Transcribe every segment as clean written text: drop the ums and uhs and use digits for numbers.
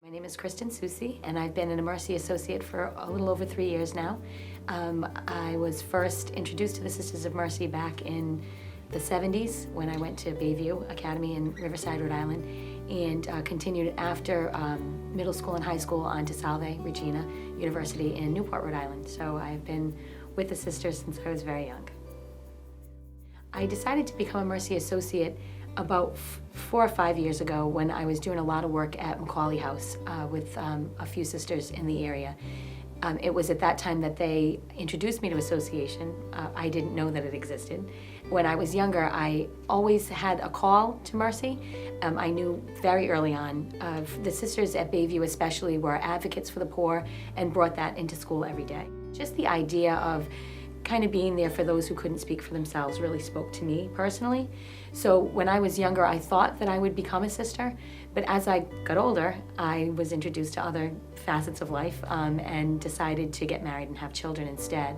My name is Kristen Soucie, and I've been an Mercy Associate for a little over 3 years now. I was first introduced to the Sisters of Mercy back in the 70s when I went to Bayview Academy in Riverside, Rhode Island, and continued after middle school and high school on to Salve Regina University in Newport, Rhode Island. So I've been with the Sisters since I was very young. I decided to become a Mercy Associate about 4 or 5 years ago when I was doing a lot of work at Macaulay House with a few sisters in the area. It was at that time that they introduced me to association. I didn't know that it existed. When I was younger, I always had a call to Mercy. I knew very early on the sisters at Bayview especially were advocates for the poor and brought that into school every day. Just the idea of kind of being there for those who couldn't speak for themselves really spoke to me personally. So when I was younger, I thought that I would become a sister, but as I got older, I was introduced to other facets of life and decided to get married and have children instead.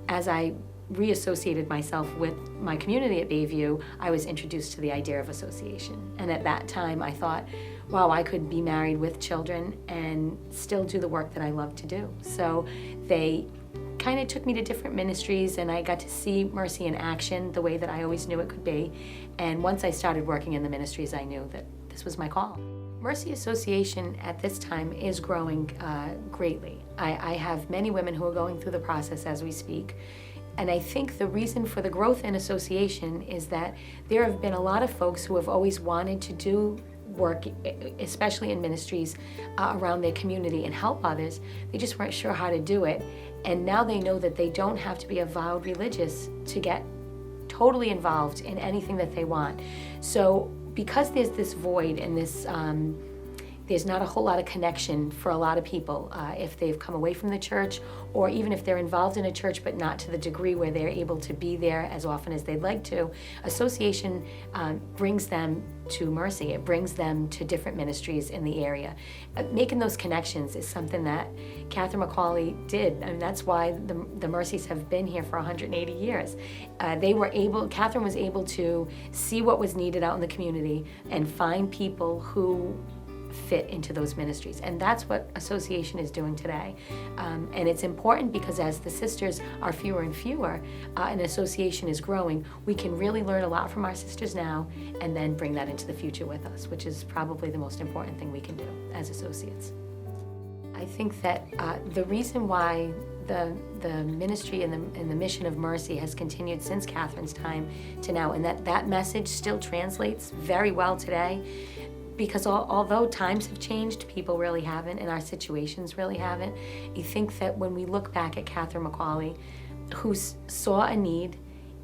As I reassociated myself with my community at Bayview, I was introduced to the idea of association. And at that time, I thought, wow, I could be married with children and still do the work that I love to do. So they kind of took me to different ministries, and I got to see Mercy in action the way that I always knew it could be. And once I started working in the ministries, I knew that this was my call. Mercy Association at this time is growing greatly. I have many women who are going through the process as we speak. And I think the reason for the growth in association is that there have been a lot of folks who have always wanted to do work, especially in ministries around their community and help others. They just weren't sure how to do it. And now they know that they don't have to be avowed religious to get totally involved in anything that they want. So because there's this void and this there's not a whole lot of connection for a lot of people if they've come away from the church, or even if they're involved in a church but not to the degree where they're able to be there as often as they'd like to. Association brings them to Mercy. It brings them to different ministries in the area. Making those connections is something that Catherine Macaulay did. I mean, that's why the Mercies have been here for 180 years. Catherine was able to see what was needed out in the community and find people who fit into those ministries. And that's what association is doing today. And it's important because as the sisters are fewer and fewer and association is growing, we can really learn a lot from our sisters now and then bring that into the future with us, which is probably the most important thing we can do as associates. I think that the reason why the ministry and the mission of Mercy has continued since Catherine's time to now, and that message still translates very well today, because although times have changed, people really haven't, and our situations really haven't. You think that when we look back at Catherine Macaulay, who saw a need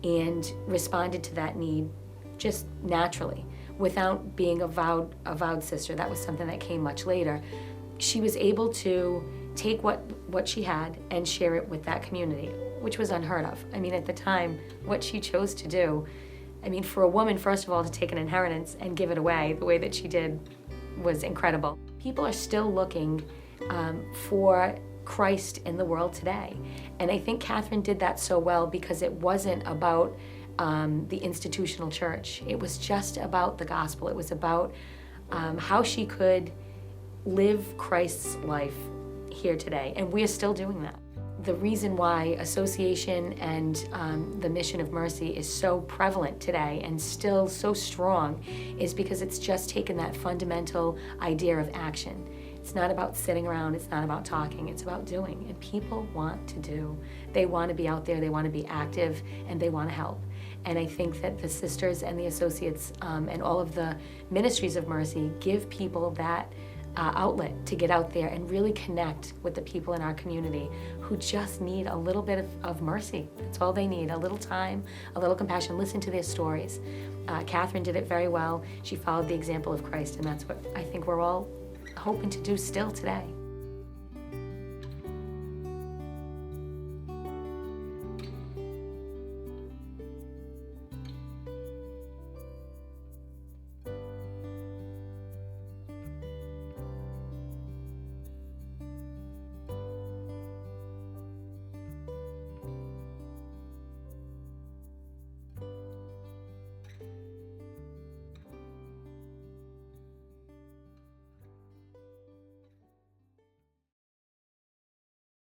and responded to that need just naturally, without being a vowed sister, that was something that came much later, she was able to take what she had and share it with that community, which was unheard of. I mean, at the time, what she chose to do, I mean, for a woman, first of all, to take an inheritance and give it away the way that she did was incredible. People are still looking for Christ in the world today. And I think Catherine did that so well because it wasn't about the institutional church. It was just about the gospel. It was about how she could live Christ's life here today. And we are still doing that. The reason why association and the mission of Mercy is so prevalent today and still so strong is because it's just taken that fundamental idea of action. It's not about sitting around, it's not about talking, it's about doing. And people want to do. They want to be out there, they want to be active, and they want to help. And I think that the sisters and the associates and all of the ministries of Mercy give people that outlet to get out there and really connect with the people in our community who just need a little bit of mercy. That's all they need, a little time, a little compassion. Listen to their stories. Catherine did it very well. She followed the example of Christ, and that's what I think we're all hoping to do still today.